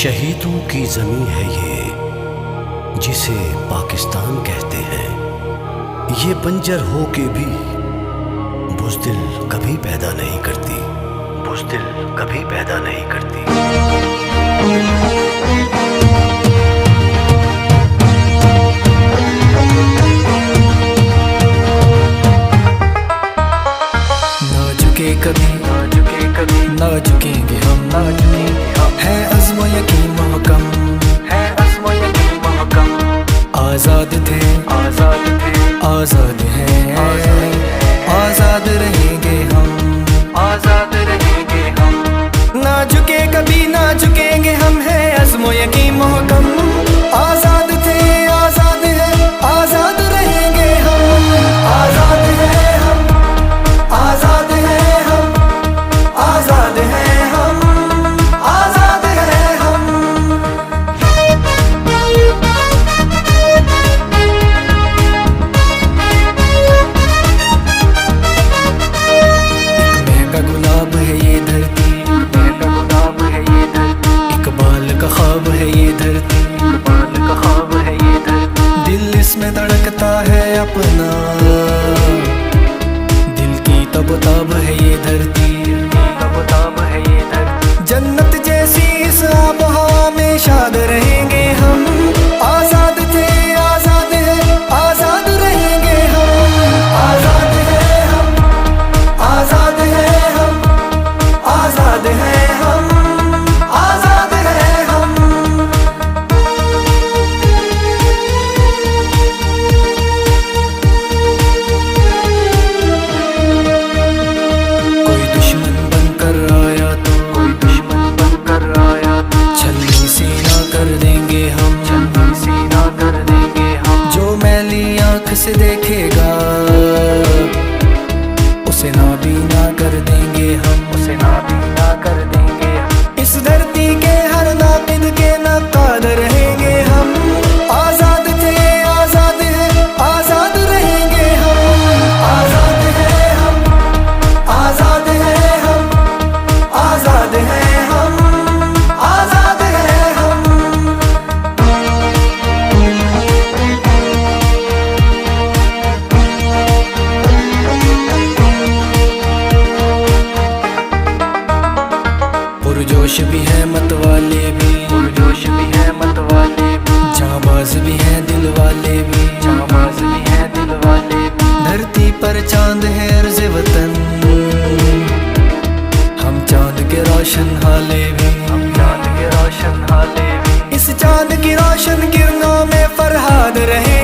शहीदों की ज़मीं है ये, जिसे पाकिस्तान कहते हैं। ये बंजर हो के भी बुज़दिल कभी पैदा नहीं करती, बुज़दिल कभी पैदा नहीं करती। ना झुके कभी, ना झुके कभी, ना झुकेंगे हम, ना झुकेंगे हम। है अज़्म यकीन महकम, है अज़्म यकीन महकम। आज़ाद थे, आज़ाद थे, आज़ाद हैं, आज़ाद रहेंगे हम, आज़ाद रहेंगे हम। ना झुके कभी, ना झुकेंगे हम, है अज़्म यकीन महकम। आज़ाद थे, आज़ाद हैं, आज़ाद रहेंगे हम, आज़ाद हैं हम, आज़ाद हैं हम, आज़ाद हैं हम, आज़ाद हैं हम। एक महंगा गुलाब है ये धरती, महंगा गुलाब है ये धरती। इकबाल का ख्वाब है ये धरती, इकबाल का ख्वाब है ये धरती। दिल इसमें धड़कता है अपना, दिल की तब है ये धरती, तब है ये धरती। जन्नत जैसी इस आब हवा में शाद रहेंगे हम। आज़ाद थे, आज़ाद हैं, आज़ाद रहेंगे हम, आज़ाद हैं हम, आज़ाद हैं हम, आज़ाद हैं हम, आज़ाद हैं हम। कोई दुश्मन बनकर आया तो, कोई दुश्मन बनकर आया तो छलनी सीना कर देंगे हम, छलनी सीना कर देंगे हम। जो मैली आँख से देखेगा उसे नाबीना कर देंगे हम, उसे नाबीना कर देंगे हम। इस धरती के हर नाकिद के नकाद रहेंगे हम। आज़ाद थे, आज़ाद हैं, आज़ाद रहेंगे हम, आज़ाद हैं हम, आज़ाद हैं हम, आज़ाद हैं हम, आज़ाद हैं हम। पुरजोश भी है मत वाले भी, पुरजोश भी है मत वाले भी। जांबाज भी हैं दिल वाले भी, जांबाज भी हैं दिल वाले भी। धरती पर चांद है अर्ज़ वतन, हम चांद के रोशन हाले भी, हम चांद के रोशन हाले भी। इस चांद की रोशन किरणों में फरहाद रहे